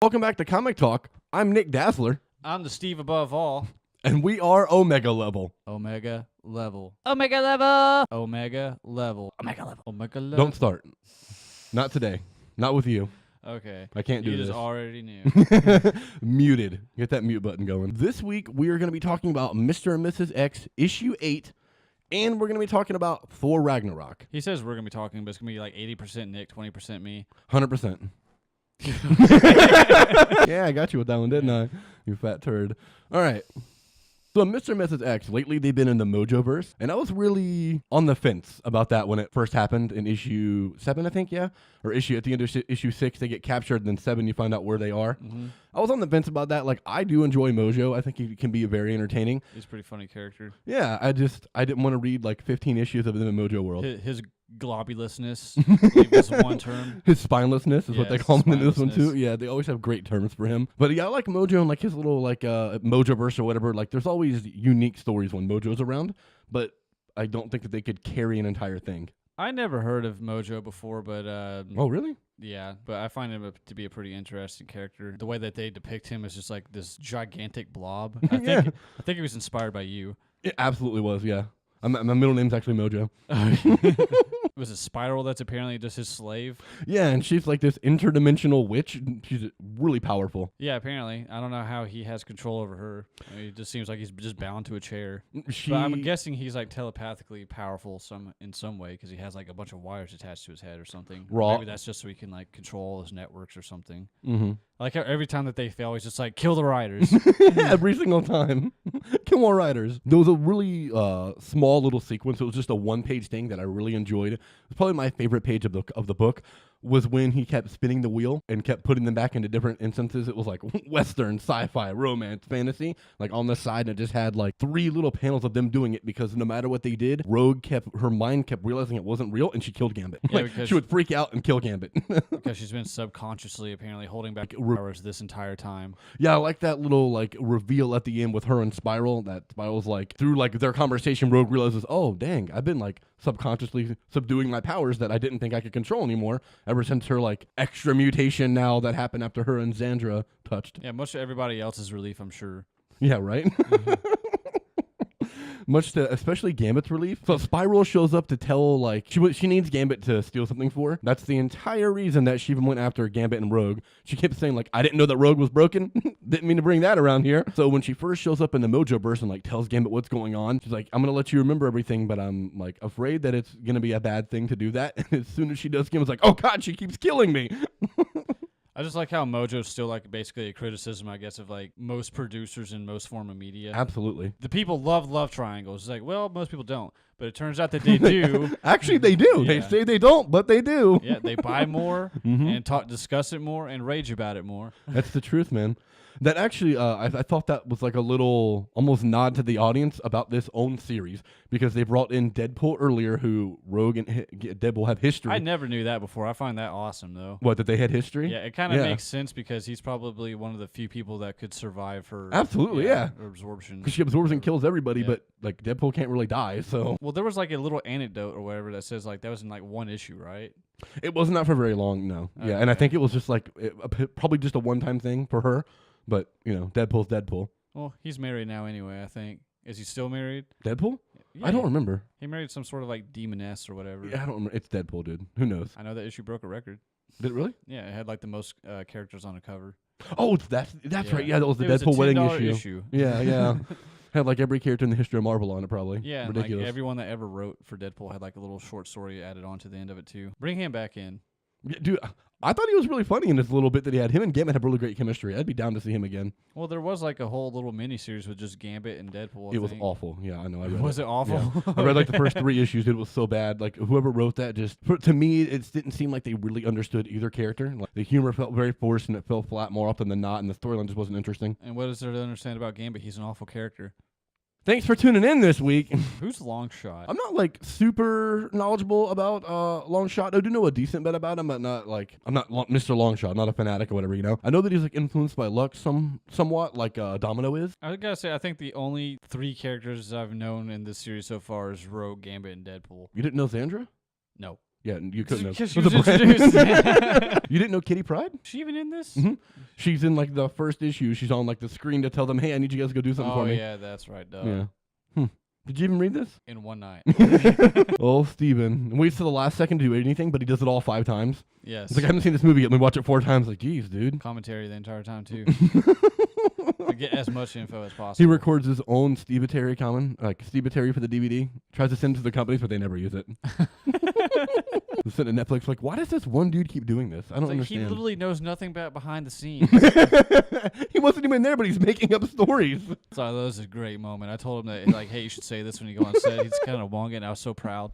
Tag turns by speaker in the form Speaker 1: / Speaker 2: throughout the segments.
Speaker 1: Welcome back to Comic Talk. I'm Nick Dazzler,
Speaker 2: I'm the Steve above all.
Speaker 1: and we are Omega Level.
Speaker 2: Omega level. Omega level. Omega level. Omega level. Omega level.
Speaker 1: Don't start. Not today. Not with you.
Speaker 2: Okay.
Speaker 1: I can't do
Speaker 2: You
Speaker 1: this.
Speaker 2: just already knew.
Speaker 1: Muted. Get that mute button going. This week, we are going to be talking about Mr. and Mrs. X, issue 8, and we're going to be talking about Thor Ragnarok.
Speaker 2: He says we're going to be talking, but it's going to be like 80% Nick, 20% me.
Speaker 1: 100%. Yeah, I got you with that one, didn't I? You fat turd. All right. So Mr. and Mrs. X, lately they've been in the Mojoverse, and I was really on the fence about that when it first happened in issue 7, I think, yeah? Or at the end of issue 6, they get captured, and then 7, you find out where they are.
Speaker 2: Mm-hmm.
Speaker 1: I was on the fence about that. Like, I do enjoy Mojo. I think he can be very entertaining.
Speaker 2: He's a pretty funny character.
Speaker 1: Yeah, I didn't want to read like 15 issues of them in Mojo World.
Speaker 2: His globulousness, leave this one term.
Speaker 1: His spinelessness is what they call him in this one too.
Speaker 2: spinelessness.
Speaker 1: Yeah, they always have great terms for him. But yeah, I like Mojo and like his little like Mojoverse or whatever. Like there's always unique stories when Mojo's around, but I don't think that they could carry an entire thing.
Speaker 2: I never heard of Mojo before, but
Speaker 1: Oh, really?
Speaker 2: yeah, but I find him to be a pretty interesting character. The way that they depict him is just like this gigantic blob. I
Speaker 1: Yeah.
Speaker 2: think it was inspired by you.
Speaker 1: It absolutely was, yeah. My middle name's actually Mojo.
Speaker 2: It was a spiral that's apparently just his slave.
Speaker 1: Yeah, and she's like this interdimensional witch. She's really powerful.
Speaker 2: Yeah, apparently. I don't know how he has control over her. I mean, it just seems like he's just bound to a chair.
Speaker 1: She,
Speaker 2: But I'm guessing he's like telepathically powerful in some way because he has like a bunch of wires attached to his head or something.
Speaker 1: Raw.
Speaker 2: Maybe that's just so he can like control his networks or something.
Speaker 1: mm-hmm.
Speaker 2: Like every time that they fail, he's just like, kill the riders.
Speaker 1: Every single time. Kill more riders. There was a really small little sequence. It was just a one-page thing that I really enjoyed. It was probably my favorite page of the book was when he kept spinning the wheel and kept putting them back into different instances. It was like Western, sci-fi, romance, fantasy, like on the side, and it just had like 3 little panels of them doing it because no matter what they did, her mind kept realizing it wasn't real and she killed Gambit.
Speaker 2: Yeah,
Speaker 1: Like,
Speaker 2: because
Speaker 1: she would freak out and kill Gambit.
Speaker 2: because she's been subconsciously apparently holding back powers this entire time.
Speaker 1: Yeah, I like that little like reveal at the end with her and Spiral. That Spiral's like through like their conversation, Rogue realizes, oh dang, I've been like subconsciously subduing my powers that I didn't think I could control anymore ever since her like extra mutation now that happened after her and Xandra touched.
Speaker 2: Yeah, much to everybody else's relief, I'm sure.
Speaker 1: Yeah, right? Much to especially Gambit's relief. So Spiral shows up to tell like she needs Gambit to steal something for her. That's the entire reason that she even went after Gambit and Rogue. She kept saying like, I didn't know that Rogue was broken. Didn't mean to bring that around here. So when she first shows up in the Mojoverse and like tells Gambit what's going on, she's like, I'm gonna let you remember everything, but I'm like afraid that it's gonna be a bad thing to do that. And as soon as she does, Gambit's like, oh god, she keeps killing me.
Speaker 2: I just like how Mojo's still like basically a criticism, I guess, of like most producers in most form of media.
Speaker 1: Absolutely.
Speaker 2: The people love triangles. It's like, well, most people don't, but it turns out that they do.
Speaker 1: Actually, they do.
Speaker 2: Yeah.
Speaker 1: They say they don't, but they do.
Speaker 2: Yeah, they buy more
Speaker 1: Mhm.
Speaker 2: and discuss it more and rage about it more.
Speaker 1: That's the truth, man. That actually, I thought that was like a little almost nod to the audience about this own series because they brought in Deadpool earlier, who Rogue and Deadpool have history.
Speaker 2: I never knew that before. I find that awesome, though.
Speaker 1: What, that they had history?
Speaker 2: Yeah, it kind of
Speaker 1: Yeah.
Speaker 2: makes sense because he's probably one of the few people that could survive her
Speaker 1: Absolutely, yeah.
Speaker 2: absorption.
Speaker 1: Because she absorbs and kills everybody,
Speaker 2: Yeah.
Speaker 1: but like Deadpool can't really die, so
Speaker 2: Well, there was like a little anecdote or whatever that says like that was in like one issue, right?
Speaker 1: it wasn't that for very long. No, yeah, and I
Speaker 2: Okay.
Speaker 1: think it was just like probably just a one-time thing for her. But you know, Deadpool's Deadpool.
Speaker 2: Well, he's married now anyway, I think. Is he still married?
Speaker 1: Deadpool?
Speaker 2: Yeah,
Speaker 1: I don't remember.
Speaker 2: He married some sort of like demoness or whatever.
Speaker 1: Yeah, I don't remember. It's Deadpool, dude. Who knows?
Speaker 2: I know that issue broke a record.
Speaker 1: Did it really?
Speaker 2: Yeah, it had like the most characters on a cover.
Speaker 1: Oh, that's
Speaker 2: Yeah.
Speaker 1: right. Yeah, that was the
Speaker 2: It was a
Speaker 1: Deadpool wedding
Speaker 2: $10
Speaker 1: issue. Yeah, yeah. Had like every character in the history of Marvel on it, probably.
Speaker 2: Yeah, and
Speaker 1: Ridiculous.
Speaker 2: like everyone that ever wrote for Deadpool had like a little short story added on to the end of it too. Bring him back in.
Speaker 1: Yeah, dude, I thought he was really funny in this little bit that he had. Him and Gambit had really great chemistry. I'd be down to see him again.
Speaker 2: Well, there was like a whole little mini series with just Gambit and Deadpool.
Speaker 1: It was awful. Yeah, I know. I read
Speaker 2: Was it awful?
Speaker 1: Yeah. I read like the first 3 issues. It was so bad. Like whoever wrote that to me, it didn't seem like they really understood either character. Like the humor felt very forced and it fell flat more often than not, and the storyline just wasn't interesting.
Speaker 2: And what is there to understand about Gambit? He's an awful character.
Speaker 1: Thanks for tuning in this week.
Speaker 2: Who's Longshot?
Speaker 1: I'm not like super knowledgeable about Longshot. I do know a decent bit about him, but not like I'm not Mr. Longshot. I'm not a fanatic or whatever, you know. I know that he's like influenced by Lux somewhat, like Domino is.
Speaker 2: I gotta say, I think the only 3 characters I've known in this series so far is Rogue, Gambit, and Deadpool.
Speaker 1: You didn't know Xandra?
Speaker 2: No.
Speaker 1: Yeah, you couldn't have.
Speaker 2: Because she
Speaker 1: It was
Speaker 2: was
Speaker 1: a brand-
Speaker 2: introduced.
Speaker 1: You didn't know Kitty Pryde?
Speaker 2: Is she even in this?
Speaker 1: Mhm. She's in like the first issue. She's on like the screen to tell them, "Hey, I need you guys to go do something
Speaker 2: Oh
Speaker 1: for me."
Speaker 2: yeah, that's right. Duh.
Speaker 1: Yeah. Did you even read this?
Speaker 2: In one night.
Speaker 1: Oh, Steven. Waits to the last second to do anything, but he does it all 5 times.
Speaker 2: Yes.
Speaker 1: It's like, I haven't seen this movie yet. Let me watch it 4 times. Like, geez, dude.
Speaker 2: Commentary the entire time too. To get as much info as possible.
Speaker 1: He records his own Steveatary Steveatary for the DVD. Tries to send it to the companies, but they never use it. They sent to Netflix. Like, why does this one dude keep doing this? I don't
Speaker 2: It's like
Speaker 1: understand.
Speaker 2: he literally knows nothing about behind the scenes.
Speaker 1: He wasn't even there, but he's making up stories.
Speaker 2: So that was a great moment. I told him that, like, hey, you should say this when you go on set. He's kind of wonging. I was so proud.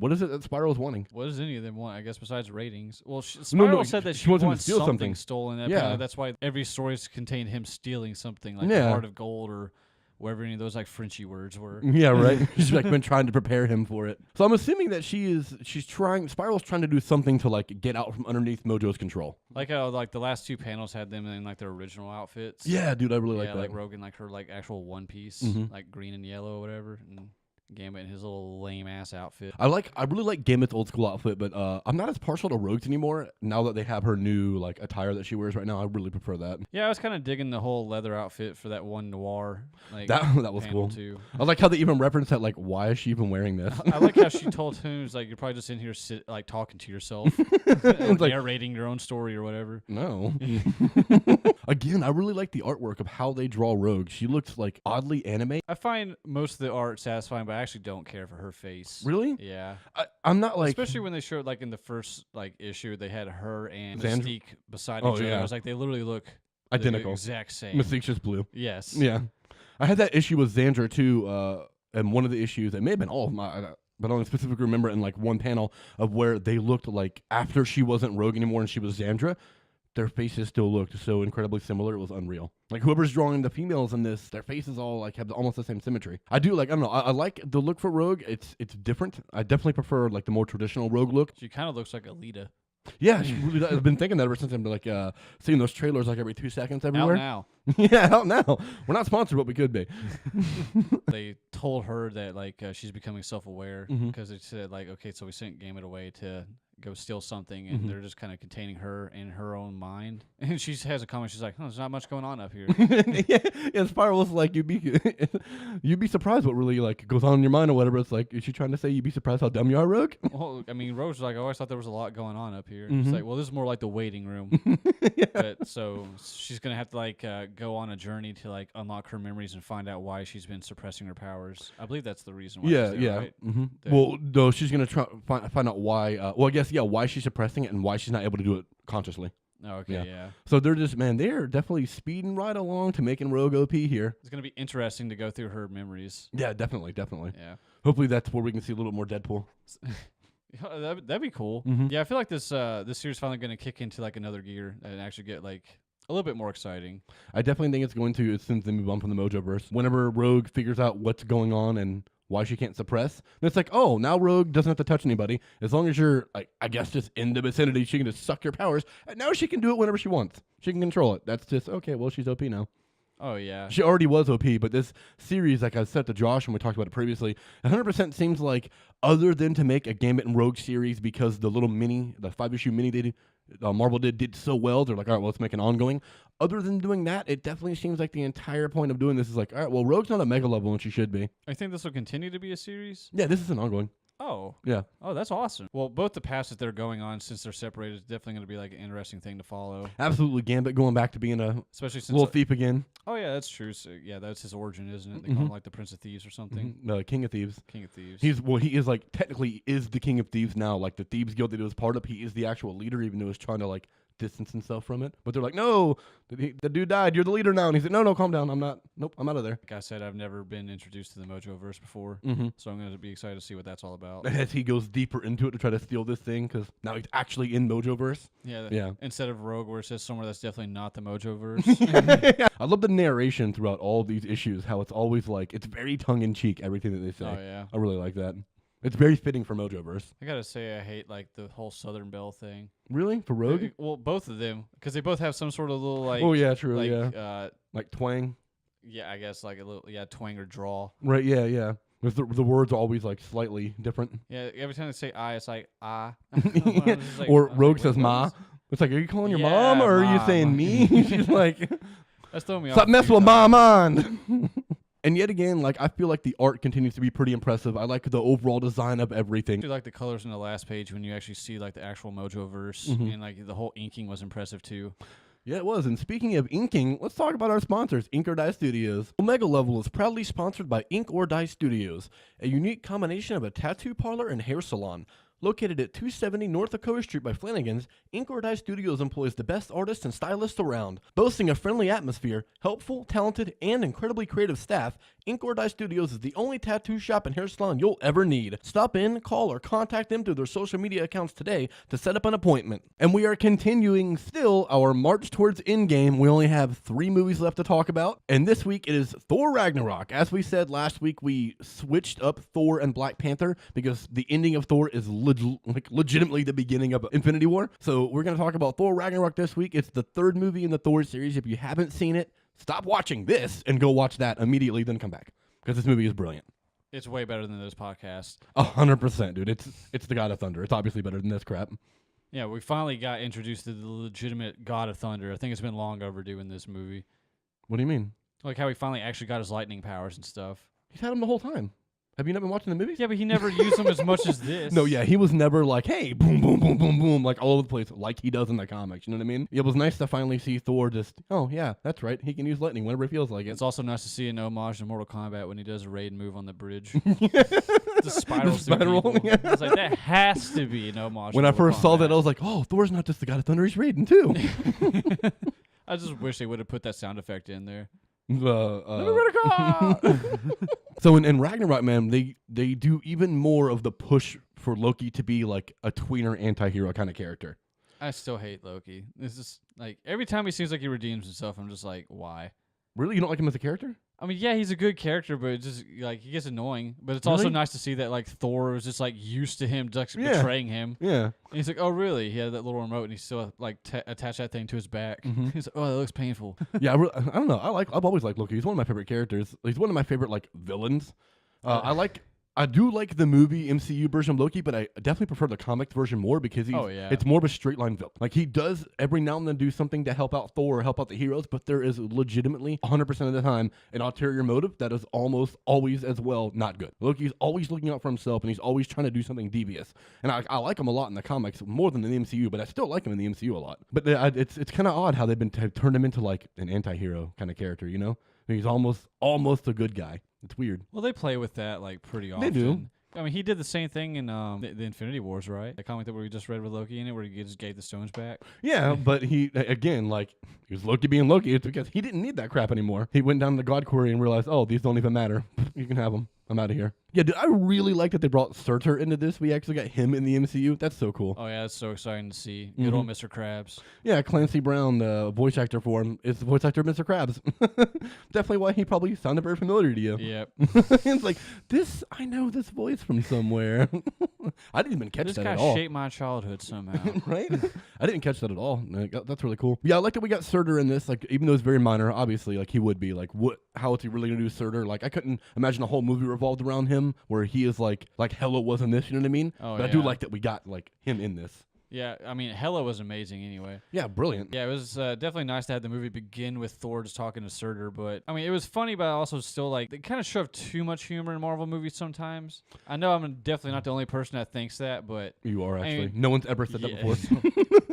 Speaker 1: What is it that Spiral's wanting?
Speaker 2: What does any of them want? I guess besides ratings. Well,
Speaker 1: No,
Speaker 2: Spiral said that
Speaker 1: she
Speaker 2: she
Speaker 1: wants him to
Speaker 2: wants
Speaker 1: steal
Speaker 2: something
Speaker 1: something.
Speaker 2: stolen.
Speaker 1: Yeah.
Speaker 2: Apparently that's why every story's contained him stealing something, like
Speaker 1: Yeah.
Speaker 2: the Heart of Gold or whatever any of those like Frenchy words were.
Speaker 1: Yeah, right. She's like been trying to prepare him for it. So I'm assuming that Spiral's trying to do something to like get out from underneath Mojo's control.
Speaker 2: Like how like the last 2 panels had them in like their original outfits.
Speaker 1: Yeah, dude, I really like
Speaker 2: Yeah,
Speaker 1: that.
Speaker 2: like Rogan, like her like actual one piece,
Speaker 1: Mhm.
Speaker 2: like green and yellow or whatever, and Gambit in his little lame ass outfit.
Speaker 1: I really like Gambit's old school outfit, but I'm not as partial to Rogue's anymore now that they have her new like attire that she wears right now. I really prefer that.
Speaker 2: Yeah, I was kind of digging the whole leather outfit for that one noir. Like
Speaker 1: That was
Speaker 2: panel
Speaker 1: cool.
Speaker 2: too.
Speaker 1: I like how they even reference that, like, why is she even wearing this?
Speaker 2: I like how she told him, "It's like you're probably just in here like talking to yourself,
Speaker 1: It's like,
Speaker 2: narrating your own story or whatever."
Speaker 1: no. Again, I really like the artwork of how they draw Rogue. She looks like oddly anime.
Speaker 2: I find most of the art satisfying, but I actually don't care for her face.
Speaker 1: Really?
Speaker 2: Yeah.
Speaker 1: I'm not like.
Speaker 2: Especially when they showed like in the first like issue, they had her and
Speaker 1: Xandra?
Speaker 2: Mystique beside
Speaker 1: Oh,
Speaker 2: each other.
Speaker 1: yeah.
Speaker 2: I was like, they literally look
Speaker 1: Identical.
Speaker 2: the exact same.
Speaker 1: Mystique's just blue.
Speaker 2: Yes.
Speaker 1: Yeah. I had that issue with Xandra too, and one of the issues, it may have been all of my, but I only specifically remember in like one panel of where they looked like after she wasn't Rogue anymore and she was Xandra, their faces still looked so incredibly similar. It was unreal. Like whoever's drawing the females in this, their faces all like have almost the same symmetry. I do like, I don't know, I like the look for Rogue. It's different. I definitely prefer like the more traditional Rogue look.
Speaker 2: She kind of looks like Alita.
Speaker 1: Yeah, she really does. I've been thinking that ever since I've been like seeing those trailers like every 2 seconds everywhere.
Speaker 2: Out now.
Speaker 1: Yeah, out now. We're not sponsored, but we could be.
Speaker 2: They told her that like she's becoming self-aware
Speaker 1: Mhm.
Speaker 2: because they said like, okay, so we sent Gambit away to go steal something, and
Speaker 1: Mhm.
Speaker 2: they're just kind of containing her in her own mind. And she has a comment. She's like, "Oh, there's not much going on up here."
Speaker 1: Yeah, Spiral was like you'd be surprised what really like goes on in your mind or whatever. It's like, is she trying to say you'd be surprised how dumb you are, Rogue?
Speaker 2: Well, I mean, Rose was like, "I always thought there was a lot going on up here." It's
Speaker 1: Mhm.
Speaker 2: like, well, this is more like the waiting room.
Speaker 1: Yeah.
Speaker 2: But so she's gonna have to like go on a journey to like unlock her memories and find out why she's been suppressing her powers. I believe that's the reason why.
Speaker 1: Yeah,
Speaker 2: she's there,
Speaker 1: yeah.
Speaker 2: Right?
Speaker 1: hmm
Speaker 2: That-
Speaker 1: Well, no, she's gonna try find out why. Well, I guess why she's suppressing it and why she's not able to do it consciously.
Speaker 2: Oh, okay,
Speaker 1: Yeah.
Speaker 2: yeah.
Speaker 1: So they're definitely speeding right along to making Rogue OP here.
Speaker 2: It's gonna be interesting to go through her memories.
Speaker 1: Yeah, definitely.
Speaker 2: Yeah.
Speaker 1: Hopefully that's where we can see a little more Deadpool.
Speaker 2: Yeah, that'd be cool.
Speaker 1: Mhm.
Speaker 2: Yeah, I feel like this series finally going to kick into like another gear and actually get like a little bit more exciting.
Speaker 1: I definitely think it's going to as soon as they move on from the Mojoverse. Whenever Rogue figures out what's going on and why she can't suppress, then it's like, oh, now Rogue doesn't have to touch anybody. As long as you're, like, I guess, just in the vicinity, she can just suck your powers. And now she can do it whenever she wants. She can control it. That's just, okay, well, she's OP now.
Speaker 2: Oh yeah.
Speaker 1: She already was OP, but this series, like I said to Josh when we talked about it previously, 100% seems like, other than to make a Gambit and Rogue series because the 5-issue mini they did, Marvel did so well, they're like, all right, well, let's make an ongoing. Other than doing that, it definitely seems like the entire point of doing this is like, all right, well, Rogue's not a mega level and she should be.
Speaker 2: I think this will continue to be a series.
Speaker 1: Yeah, this is an ongoing.
Speaker 2: Oh.
Speaker 1: Yeah.
Speaker 2: Oh, that's awesome. Well, both the paths that they're going on since they're separated is definitely going to be like an interesting thing to follow.
Speaker 1: Absolutely, Gambit going back to being a
Speaker 2: Especially since
Speaker 1: little thief again.
Speaker 2: Oh yeah, that's true. So, yeah, that's his origin, isn't it? They call him like the Prince of Thieves or something.
Speaker 1: The King of Thieves.
Speaker 2: King of Thieves.
Speaker 1: He is like technically is the King of Thieves now. Like the Thieves Guild that he was part of, he is the actual leader, even though he's trying to like distance himself from it. But they're like, no, the dude died. You're the leader now. And he's like, no, calm down. I'm not. Nope, I'm out of there.
Speaker 2: Like I said, I've never been introduced to the Mojoverse before,
Speaker 1: Mm-hmm.
Speaker 2: so I'm going to be excited to see what that's all about.
Speaker 1: As he goes deeper into it to try to steal this thing, because now he's actually in Mojoverse.
Speaker 2: Yeah.
Speaker 1: Yeah.
Speaker 2: Instead of Rogue, where it says somewhere that's definitely not the Mojoverse.
Speaker 1: I love the narration throughout all these issues. How it's always like it's very tongue in cheek. Everything that they say.
Speaker 2: Oh yeah.
Speaker 1: I really like that. It's very fitting for Mojoverse.
Speaker 2: I gotta say, I hate like the whole Southern Belle thing.
Speaker 1: Really, for Rogue?
Speaker 2: Well, both of them, because they both have some sort of little like.
Speaker 1: Oh yeah, true.
Speaker 2: Like,
Speaker 1: yeah, like twang.
Speaker 2: yeah, I guess like a little twang or draw.
Speaker 1: Right. Yeah. Because the words are always like slightly different.
Speaker 2: Yeah, every time they say I, it's like ah.
Speaker 1: Or Rogue says ma. It's like, are you calling your mom or are you saying me? She's like,
Speaker 2: that's throwing me off.
Speaker 1: stop messing with mom on. And yet again, like, I feel like the art continues to be pretty impressive. I like the overall design of everything.
Speaker 2: I do like the colors in the last page when you actually see like the actual Mojoverse, and like the whole inking was impressive too.
Speaker 1: Yeah, it was. And speaking of inking, let's talk about our sponsors, Ink or Die Studios. Omega Level is proudly sponsored by Ink or Die Studios, a unique combination of a tattoo parlor and hair salon. Located at 270 North Dakota Street by Flanagan's, Ink or Die Studios employs the best artists and stylists around. Boasting a friendly atmosphere, helpful, talented, and incredibly creative staff, Ink or Die Studios is the only tattoo shop and hair salon you'll ever need. Stop in, call, or contact them through their social media accounts today to set up an appointment. And we are continuing still our march towards Endgame. We only have 3 movies left to talk about, and this week it is Thor Ragnarok. As we said last week, we switched up Thor and Black Panther because the ending of Thor is legitimately the beginning of Infinity War. So we're going to talk about Thor Ragnarok this week. It's the 3rd movie in the Thor series. If you haven't seen it, stop watching this and go watch that immediately, then come back. Because this movie is brilliant.
Speaker 2: It's way better than this podcast.
Speaker 1: 100%, dude. It's the God of Thunder. It's obviously better than this crap.
Speaker 2: Yeah, we finally got introduced to the legitimate God of Thunder. I think it's been long overdue in this movie.
Speaker 1: What do you mean?
Speaker 2: Like how he finally actually got his lightning powers and stuff.
Speaker 1: He's had them the whole time. Have you not been watching the movies?
Speaker 2: Yeah, but he never used them as much as this.
Speaker 1: No, yeah, he was never like, hey, boom, boom, boom, boom, boom, like all over the place, like he does in the comics. You know what I mean? It was nice to finally see Thor just, oh, yeah, that's right. He can use lightning whenever he feels like it.
Speaker 2: It's also nice to see an homage to Mortal Kombat when he does a raid move on the bridge. The spiral.
Speaker 1: Yeah.
Speaker 2: I was like, that has to be an homage.
Speaker 1: When I first saw that, I
Speaker 2: was
Speaker 1: was like, oh, Thor's not just the God of Thunder, he's raiding too.
Speaker 2: I just wish they would have put that sound effect in there.
Speaker 1: So in Ragnarok, man, they do even more of the push for Loki to be like a tweener anti-hero kind of character.
Speaker 2: I still hate Loki. It's just like every time he seems like he redeems himself, I'm just like, why?
Speaker 1: Really? You don't like him as a character?
Speaker 2: I mean, yeah, he's a good character, but it's just like he gets annoying. But it's also nice to see that like Thor was just like used to him just betraying him.
Speaker 1: Yeah.
Speaker 2: And he's like, oh really? He had that little remote, and he still like attached that thing to his back. He's like, oh, that looks painful.
Speaker 1: Yeah, I don't know. I've always liked Loki. He's one of my favorite characters. He's one of my favorite like villains. I do like the movie MCU version of Loki, but I definitely prefer the comic version more because it's more of a straight line villain. Like he does every now and then do something to help out Thor or help out the heroes, but there is legitimately 100% of the time an ulterior motive that is almost always as well not good. Loki's always looking out for himself and he's always trying to do something devious. And I like him a lot in the comics more than in the MCU, but I still like him in the MCU a lot. But it's kind of odd how they've turned him into like an anti-hero kind of character, you know? He's almost a good guy. It's weird.
Speaker 2: Well, they play with that like pretty often.
Speaker 1: They do.
Speaker 2: I mean, he did the same thing in the Infinity Wars, right? The comic that we just read with Loki in it, where he just gave the stones back.
Speaker 1: Yeah, but he was Loki being Loki. It's because he didn't need that crap anymore. He went down to the God Quarry and realized, oh, these don't even matter. You can have them. I'm out of here. Yeah, dude, I really like that they brought Surtur into this. We actually got him in the MCU. That's so cool.
Speaker 2: Oh, yeah, that's so exciting to see. Good old Mr. Krabs.
Speaker 1: Yeah, Clancy Brown, the voice actor for him, is the voice actor of Mr. Krabs. Definitely why he probably sounded very familiar to you.
Speaker 2: Yep.
Speaker 1: It's like, I know this voice from somewhere. I didn't even catch that at all.
Speaker 2: This guy shaped my childhood somehow.
Speaker 1: Right? I didn't catch that at all. That's really cool. Yeah, I like that we got Surtur in this. Like, even though it's very minor, obviously, like he would be. Like, how is he really gonna do Surtur? Like, I couldn't imagine a whole movie revolved around him where he is like Hela was in this. You know what I mean?
Speaker 2: Oh,
Speaker 1: but I do like that we got like him in this.
Speaker 2: Yeah, I mean, Hela was amazing anyway.
Speaker 1: Yeah, brilliant.
Speaker 2: Yeah, it was definitely nice to have the movie begin with Thor just talking to Surtur, but I mean, it was funny, but also still like they kind of shove too much humor in Marvel movies sometimes. I know I'm definitely not the only person that thinks that, but
Speaker 1: you are actually.
Speaker 2: I mean,
Speaker 1: no one's ever said that before.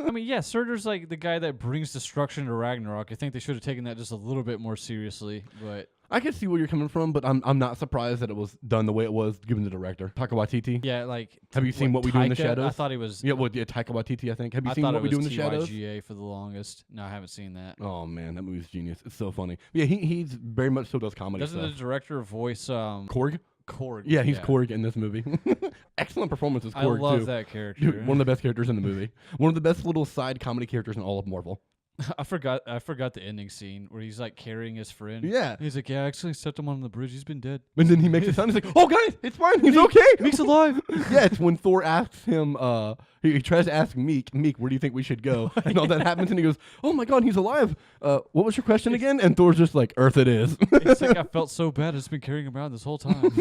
Speaker 2: I mean, yeah, Surtur's like the guy that brings destruction to Ragnarok. I think they should have taken that just a little bit more seriously, but
Speaker 1: I can see where you're coming from, but I'm not surprised that it was done the way it was given the director, Taika Waititi.
Speaker 2: Yeah, like
Speaker 1: have you seen What We Do in the Shadows?
Speaker 2: I thought he was.
Speaker 1: Yeah, Taika Waititi, I think. Have you seen What We Do in the Shadows?
Speaker 2: TYGA for the longest. No, I haven't seen that.
Speaker 1: Oh man, that movie's genius. It's so funny. Yeah, he's very much so does comedy.
Speaker 2: Doesn't
Speaker 1: stuff.
Speaker 2: the director voice
Speaker 1: Korg?
Speaker 2: Korg.
Speaker 1: Yeah, he's Korg in this movie. Excellent performance as Korg,
Speaker 2: I love
Speaker 1: too.
Speaker 2: that character.
Speaker 1: Dude, one of the best characters in the movie. One of the best little side comedy characters in all of Marvel.
Speaker 2: I forgot the ending scene where he's like carrying his friend.
Speaker 1: Yeah.
Speaker 2: He's like, yeah, I actually set him on the bridge. He's been dead.
Speaker 1: And then he makes it sound. He's like, oh, guys, it's fine. He's okay.
Speaker 2: Meek's alive.
Speaker 1: Yeah, it's when Thor asks him, he tries to ask Meek, where do you think we should go? And all that happens, and he goes, oh, my God, he's alive. What was your question again? And Thor's just like, Earth it is.
Speaker 2: It's like, I felt so bad. I've just been carrying him around this whole time.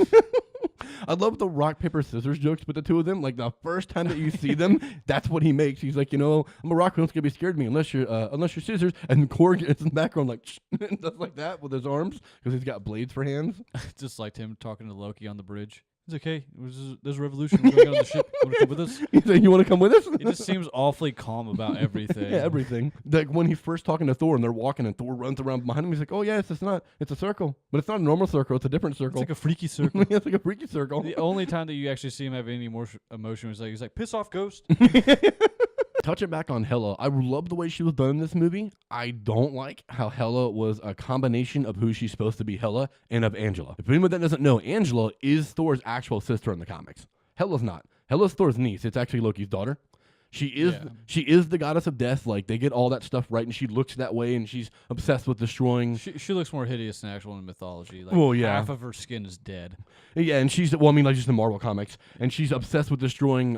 Speaker 1: I love the rock, paper, scissors jokes with the two of them. Like the first time that you see them, that's what he makes. He's like, I'm a rock, who's gonna be scared of me unless you're scissors. And Korg is in the background like does like that with his arms because he's got blades for hands.
Speaker 2: Just like him talking to Loki on the bridge. It's okay. There's a revolution. We're going on the ship. You want to come with us?
Speaker 1: He's like, you want to come with us?
Speaker 2: He just seems awfully calm about everything.
Speaker 1: Yeah, everything. Like when he's first talking to Thor and they're walking and Thor runs around behind him, he's like, oh, yes, it's a circle. But it's not a normal circle. It's a different circle.
Speaker 2: It's like a freaky circle.
Speaker 1: Yeah, it's like a freaky circle.
Speaker 2: The only time that you actually see him have any more emotion was he's like, piss off, ghost.
Speaker 1: Touching back on Hela, I love the way she was done in this movie. I don't like how Hela was a combination of who she's supposed to be, Hela, and of Angela. If anyone that doesn't know, Angela is Thor's actual sister in the comics. Hela's not. Hela's Thor's niece. It's actually Loki's daughter. She is the goddess of death. Like they get all that stuff right, and she looks that way, and she's obsessed with destroying.
Speaker 2: She looks more hideous than actual in mythology. Like half of her skin is dead.
Speaker 1: Yeah, and she's like just in Marvel comics, and she's obsessed with destroying.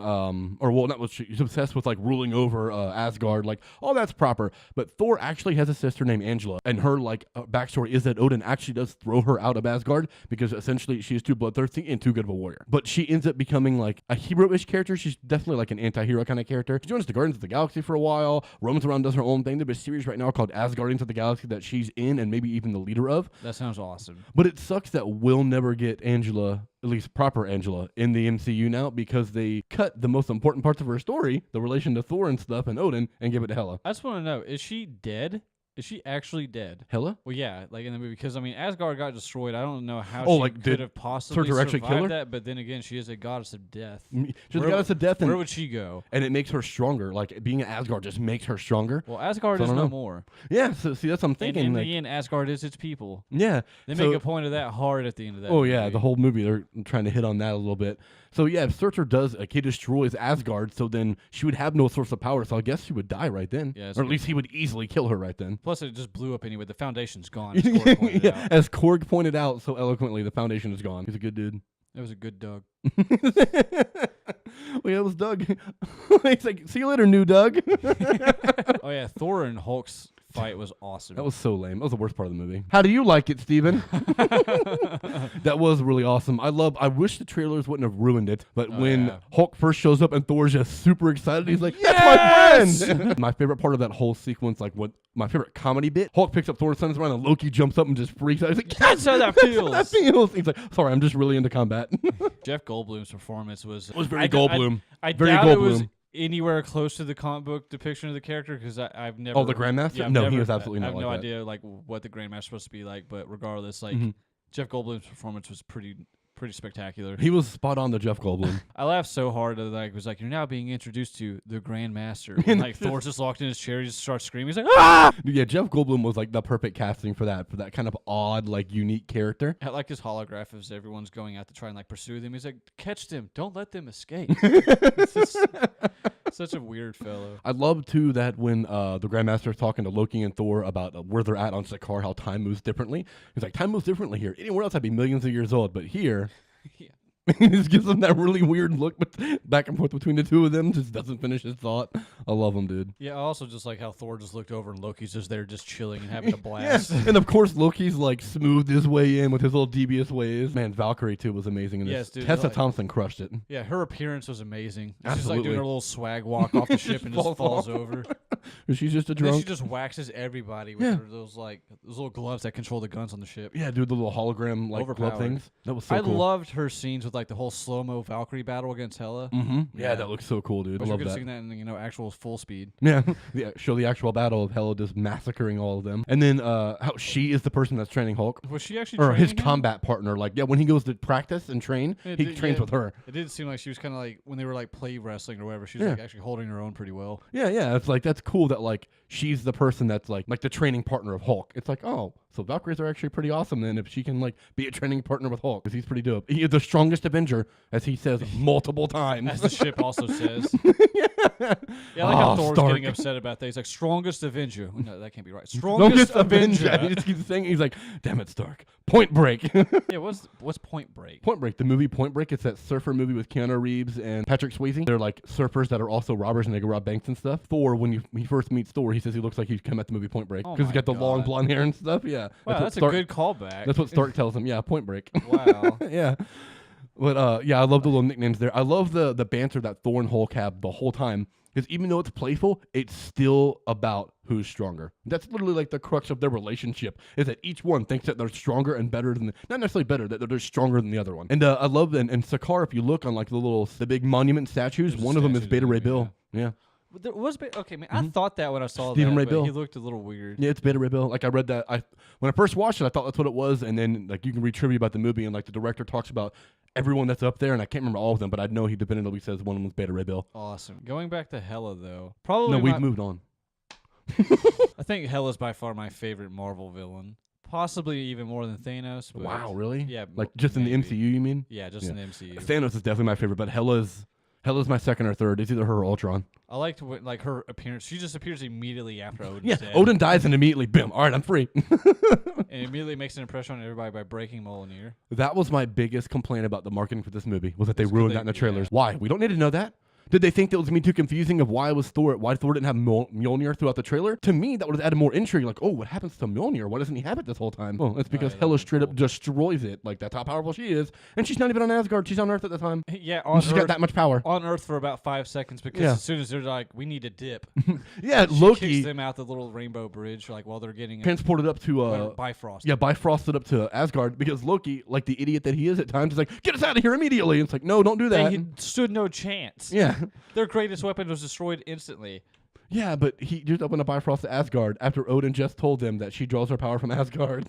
Speaker 1: She's obsessed with like ruling over Asgard. Like all that's proper, but Thor actually has a sister named Angela, and her backstory is that Odin actually does throw her out of Asgard because essentially she is too bloodthirsty and too good of a warrior. But she ends up becoming like a hero-ish character. She's definitely like an anti-hero kind of character. She joins the Guardians of the Galaxy for a while, roams around, does her own thing. There's a series right now called Asgardians of the Galaxy that she's in and maybe even the leader of.
Speaker 2: That sounds awesome.
Speaker 1: But it sucks that we'll never get Angela, at least proper Angela, in the MCU now because they cut the most important parts of her story, the relation to Thor and stuff and Odin, and give it to Hela.
Speaker 2: I just want to know, is she dead? Is she actually dead?
Speaker 1: Hela?
Speaker 2: Well, yeah, like in the movie, because I mean, Asgard got destroyed. I don't know how she could have possibly
Speaker 1: Surtur actually kill her?
Speaker 2: survived that. But then again, she is a goddess of death.
Speaker 1: She's a goddess of death,
Speaker 2: where would she go?
Speaker 1: And it makes her stronger. Like being an Asgard just makes her stronger.
Speaker 2: Well, Asgard is no more.
Speaker 1: Yeah, so see, that's what I'm thinking.
Speaker 2: And in the end, Asgard is its people.
Speaker 1: Yeah,
Speaker 2: they make a point of that hard at the end of that.
Speaker 1: Oh
Speaker 2: movie.
Speaker 1: yeah, the whole movie they're trying to hit on that a little bit. So yeah, if Surtur does, he destroys Asgard, so then she would have no source of power. So I guess she would die right then, or at least he would easily kill her right then.
Speaker 2: Plus, it just blew up anyway. The foundation's gone. As Korg pointed out.
Speaker 1: As Korg pointed out so eloquently, the foundation is gone. He's a good dude.
Speaker 2: It was a good Doug.
Speaker 1: Well, yeah, it was Doug. He's like, see you later, new Doug.
Speaker 2: Oh yeah, Thor and Hulk's fight was awesome.
Speaker 1: That was so lame. That was the worst part of the movie. How do you like it, Steven? That was really awesome. I wish the trailers wouldn't have ruined it, but when Hulk first shows up and Thor's just super excited, he's like, yes! My friend! My favorite part of that whole sequence, my favorite comedy bit, Hulk picks up Thor's sons around and Loki jumps up and just freaks out. He's like,
Speaker 2: that's how that feels.
Speaker 1: That feels. He's like, sorry, I'm just really into combat.
Speaker 2: Jeff Goldblum's performance was
Speaker 1: very Goldblum.
Speaker 2: I
Speaker 1: very
Speaker 2: doubt
Speaker 1: Goldblum.
Speaker 2: It was anywhere close to the comic book depiction of the character because I've never.
Speaker 1: Oh, the Grandmaster?
Speaker 2: Yeah,
Speaker 1: no, he was absolutely not.
Speaker 2: I have
Speaker 1: like
Speaker 2: no
Speaker 1: that.
Speaker 2: idea what the Grandmaster's supposed to be like, but regardless, Jeff Goldblum's performance was pretty spectacular.
Speaker 1: He was spot on, the Jeff Goldblum.
Speaker 2: I laughed so hard that I was like, "You're now being introduced to the Grandmaster." And like Thor's just locked in his chair, he just starts screaming. He's like, "Ah!"
Speaker 1: Yeah, Jeff Goldblum was like the perfect casting for that kind of odd, like unique character.
Speaker 2: I like his holograph as everyone's going out to try and like pursue them. He's like, "Catch them! Don't let them escape." Such a weird fellow.
Speaker 1: I love too that when the Grandmaster is talking to Loki and Thor about where they're at on Sakaar, how time moves differently. He's like, time moves differently here. Anywhere else I'd be millions of years old, but here,
Speaker 2: yeah.
Speaker 1: He just gives them that really weird look back and forth between the two of them. Just doesn't finish his thought. I love him, dude.
Speaker 2: Yeah, I also just like how Thor just looked over and Loki's just there just chilling and having a blast.
Speaker 1: Yeah. And of course Loki's like smoothed his way in with his little devious ways. Man, Valkyrie too was amazing in this.
Speaker 2: Dude,
Speaker 1: Tessa Thompson crushed it.
Speaker 2: Yeah, her appearance was amazing.
Speaker 1: Absolutely.
Speaker 2: She's like doing her little swag walk off the ship and just falls over.
Speaker 1: She's just a
Speaker 2: And
Speaker 1: drunk.
Speaker 2: then she just waxes everybody with those little gloves that control the guns on the ship.
Speaker 1: Yeah, dude, the little hologram glove things. That was so cool.
Speaker 2: I loved her scenes with like the whole slow-mo Valkyrie battle against Hela.
Speaker 1: Mm-hmm. Yeah, that looks so cool, dude. I love that.
Speaker 2: Seeing that in actual full speed.
Speaker 1: Yeah, show the actual battle of Hela just massacring all of them, and then how she is the person that's training Hulk.
Speaker 2: Was she actually
Speaker 1: or his
Speaker 2: him?
Speaker 1: Combat partner? Like, yeah, when he goes to practice and train, he trains with her.
Speaker 2: It did seem like she was kind of like when they were like play wrestling or whatever. She was like actually holding her own pretty well.
Speaker 1: Yeah, it's like that's cool that like she's the person that's like the training partner of Hulk. It's like, oh, so Valkyries are actually pretty awesome then if she can like be a training partner with Hulk, because he's pretty dope. He is the strongest Avenger, as he says multiple times.
Speaker 2: As the ship also says. Yeah, I like how Thor's getting upset about that. He's like, strongest Avenger. No, that can't be right. Strongest Avenger.
Speaker 1: He just keeps saying, he's like, damn it, Stark. Point Break.
Speaker 2: Yeah, what's Point Break?
Speaker 1: Point Break, the movie Point Break. It's that surfer movie with Keanu Reeves and Patrick Swayze. They're like surfers that are also robbers and they go rob banks and stuff. Thor, when he first meets Thor, he says he looks like he's come at the movie Point Break because he's got the long blonde hair and stuff. Yeah.
Speaker 2: Wow, that's a good callback.
Speaker 1: That's what Stark tells him. Yeah, Point Break.
Speaker 2: Wow.
Speaker 1: Yeah. But yeah, I love the little nicknames there. I love the banter that Thor and Hulk have the whole time. Because even though it's playful, it's still about who's stronger. That's literally like the crux of their relationship, is that each one thinks that they're stronger and better than, not necessarily better, that they're stronger than the other one. And I love that. And Sakaar, if you look on like the big monument statues, one of them is Beta Ray Bill. Yeah.
Speaker 2: But there was okay, man. I thought that when I saw
Speaker 1: Stephen
Speaker 2: that,
Speaker 1: Ray
Speaker 2: but
Speaker 1: Bill.
Speaker 2: he looked a little weird.
Speaker 1: Yeah, it's Beta Ray Bill. Like I read that, when I first watched it, I thought that's what it was, and then like you can read trivia about the movie, and like the director talks about everyone that's up there, and I can't remember all of them, but I know he definitively says one of them was Beta Ray Bill.
Speaker 2: Awesome. Going back to Hela though, probably
Speaker 1: No, we've moved on.
Speaker 2: I think Hela's by far my favorite Marvel villain. Possibly even more than Thanos. But
Speaker 1: Wow, really?
Speaker 2: Yeah.
Speaker 1: Like just in the MCU, you mean?
Speaker 2: Yeah, just in the MCU.
Speaker 1: Thanos is definitely my favorite, but Hela's my second or third. It's either her or Ultron.
Speaker 2: I liked like her appearance. She just appears immediately after Odin's
Speaker 1: Yeah,
Speaker 2: dead.
Speaker 1: Odin dies and immediately, bam, all right, I'm free.
Speaker 2: And immediately makes an impression on everybody by breaking Mjolnir.
Speaker 1: That was my biggest complaint about the marketing for this movie, was that they
Speaker 2: It's
Speaker 1: ruined
Speaker 2: good
Speaker 1: that in the
Speaker 2: they-
Speaker 1: trailers.
Speaker 2: yeah.
Speaker 1: Why? We don't need to know that. Did they think that was going to be too confusing of why Thor didn't have Mjolnir throughout the trailer? To me, that would have added more intrigue. Like, oh, what happens to Mjolnir? Why doesn't he have it this whole time? Well, it's because
Speaker 2: yeah,
Speaker 1: Hela
Speaker 2: that'd be
Speaker 1: straight up
Speaker 2: cool.
Speaker 1: destroys it. Like, that's how powerful she is. And she's not even on Asgard. She's on Earth at the time.
Speaker 2: Yeah,
Speaker 1: And
Speaker 2: on
Speaker 1: she's
Speaker 2: Earth,
Speaker 1: got that much power.
Speaker 2: on Earth for about 5 seconds because
Speaker 1: Yeah.
Speaker 2: as soon as they're like, we need to dip,
Speaker 1: Yeah,
Speaker 2: she
Speaker 1: Loki
Speaker 2: kicks them out the little rainbow bridge like while they're getting
Speaker 1: transported up to
Speaker 2: Bifrost.
Speaker 1: yeah, bifrosted up to Asgard because Loki, like the idiot that he is at times, is like, get us out of here immediately. And it's like, no, don't do that.
Speaker 2: They stood no chance.
Speaker 1: Yeah.
Speaker 2: Their greatest weapon was destroyed instantly.
Speaker 1: Yeah, but he just opened a Bifrost to Asgard after Odin just told them that she draws her power from Asgard.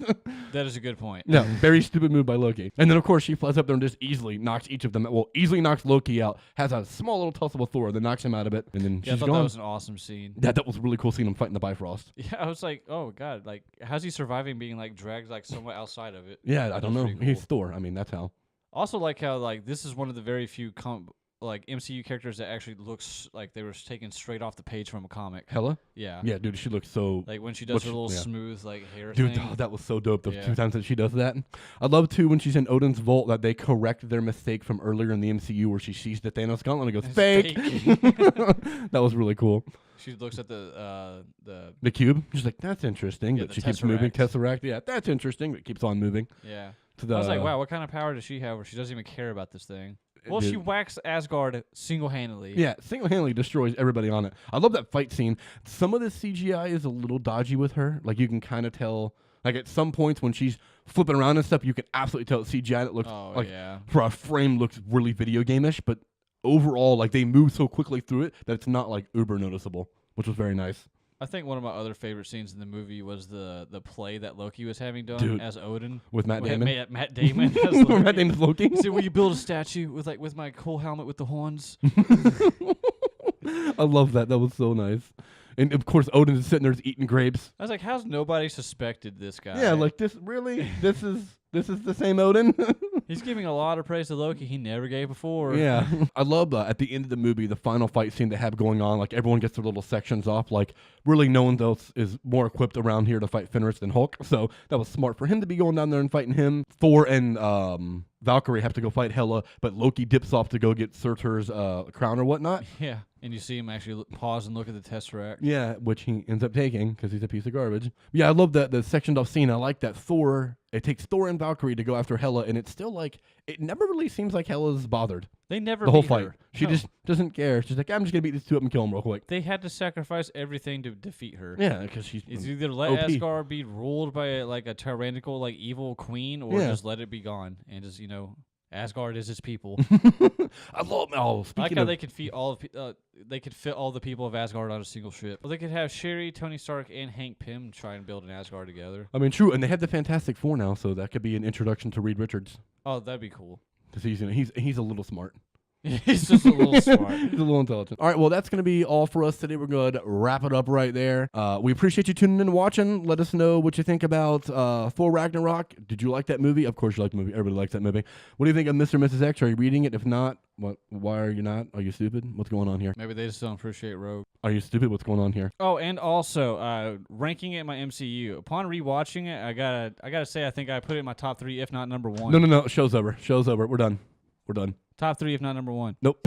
Speaker 2: That is a good point.
Speaker 1: No, very stupid move by Loki. And then, of course, she flies up there and just easily knocks each of them, easily knocks Loki out, has a small little tussle with Thor, then knocks him out of it, and then
Speaker 2: Yeah, I
Speaker 1: she's
Speaker 2: thought
Speaker 1: gone.
Speaker 2: that was an awesome scene.
Speaker 1: Yeah, that was a really cool seeing him fighting the Bifrost.
Speaker 2: Yeah, I was like, oh god, like how's he surviving being like dragged like somewhere outside of it?
Speaker 1: Yeah, I don't know.
Speaker 2: pretty
Speaker 1: He's
Speaker 2: cool.
Speaker 1: Thor. I mean, that's how.
Speaker 2: Also, like how like this is one of the very few like MCU characters that actually looks like they were taken straight off the page from a comic.
Speaker 1: Hela?
Speaker 2: Yeah.
Speaker 1: Yeah, dude, she looks so...
Speaker 2: Like when she does her little
Speaker 1: yeah.
Speaker 2: smooth like hair
Speaker 1: Dude,
Speaker 2: thing.
Speaker 1: oh, that was so dope. The
Speaker 2: Yeah.
Speaker 1: 2 times that she does that. I love too when she's in Odin's vault that they correct their mistake from earlier in the MCU where she sees the Thanos gauntlet and goes,
Speaker 2: It's
Speaker 1: fake.
Speaker 2: fake.
Speaker 1: That was really cool.
Speaker 2: She looks at the
Speaker 1: The cube. She's like, that's interesting.
Speaker 2: Yeah,
Speaker 1: That
Speaker 2: the
Speaker 1: she keeps moving.
Speaker 2: Tesseract.
Speaker 1: Tesseract. Yeah, that's interesting. It keeps on moving.
Speaker 2: yeah.
Speaker 1: To the,
Speaker 2: I was like, wow, what kind of power does she have where she doesn't even care about this thing? Well, she
Speaker 1: dude.
Speaker 2: whacks Asgard single-handedly.
Speaker 1: Yeah, single-handedly destroys everybody on it. I love that fight scene. Some of the CGI is a little dodgy with her. Like, you can kind of tell. Like, at some points when she's flipping around and stuff, you can absolutely tell it's CGI. That looks
Speaker 2: Oh,
Speaker 1: like,
Speaker 2: yeah.
Speaker 1: for a frame, looks really video game-ish. But overall, like, they move so quickly through it that it's not, like, uber noticeable, which was very nice.
Speaker 2: I think one of my other favorite scenes in the movie was the play that Loki was having done
Speaker 1: Dude.
Speaker 2: as Odin.
Speaker 1: With Matt Damon.
Speaker 2: Matt Damon as Loki.
Speaker 1: Matt Damon's Loki.
Speaker 2: He said, "Will you build a statue with my cool helmet with the horns?"
Speaker 1: I love that. That was so nice. And of course, Odin is sitting there just eating grapes.
Speaker 2: I was like, "How's nobody suspected this guy?"
Speaker 1: Yeah, like this. Really, this is the same Odin.
Speaker 2: he's giving a lot of praise to Loki he never gave before.
Speaker 1: Yeah, I love at the end of the movie, the final fight scene they have going on. Like everyone gets their little sections off. Like really, no one else is more equipped around here to fight Fenris than Hulk. So that was smart for him to be going down there and fighting him. Thor and Valkyrie have to go fight Hela, but Loki dips off to go get Surtur's crown or whatnot.
Speaker 2: Yeah, and you see him actually pause and look at the Tesseract.
Speaker 1: Yeah, which he ends up taking because he's a piece of garbage. Yeah, I love that the sectioned off scene. I like that it takes Thor and Valkyrie to go after Hela, and it's still like it never really seems like Hela's bothered
Speaker 2: They never
Speaker 1: the whole
Speaker 2: beat
Speaker 1: fight.
Speaker 2: her.
Speaker 1: She
Speaker 2: No.
Speaker 1: just doesn't care. She's like, I'm just gonna beat these two up and kill them real quick.
Speaker 2: They had to sacrifice everything to defeat her.
Speaker 1: Yeah, because she's
Speaker 2: It's either let
Speaker 1: OP.
Speaker 2: Asgard be ruled by a tyrannical, like evil queen, or
Speaker 1: Yeah.
Speaker 2: just let it be gone and just Asgard is its people.
Speaker 1: I love. Oh,
Speaker 2: I like
Speaker 1: speaking
Speaker 2: how
Speaker 1: of,
Speaker 2: they could fit all the people of Asgard on a single ship. Well, they could have Sherry, Tony Stark, and Hank Pym try and build an Asgard together.
Speaker 1: I mean, true, and they have the Fantastic Four now, so that could be an introduction to Reed Richards
Speaker 2: Oh, that'd be cool.
Speaker 1: because he's a little smart.
Speaker 2: He's just a little smart.
Speaker 1: He's a little intelligent. All right, well, that's going to be all for us today. We're going to wrap it up right there. We appreciate you tuning in and watching. Let us know what you think about Thor Ragnarok. Did you like that movie? Of course you like the movie. Everybody likes that movie. What do you think of Mr. and Mrs. X? Are you reading it? If not, why are you not? Are you stupid? What's going on here?
Speaker 2: Maybe they just don't appreciate Rogue.
Speaker 1: Are you stupid? What's going on here?
Speaker 2: Oh, and also ranking it in my MCU. Upon rewatching it, I gotta say I think I put it in my top 3, if not number 1.
Speaker 1: No. Show's over. Show's over. We're done.
Speaker 2: Top 3, if not number 1.
Speaker 1: Nope.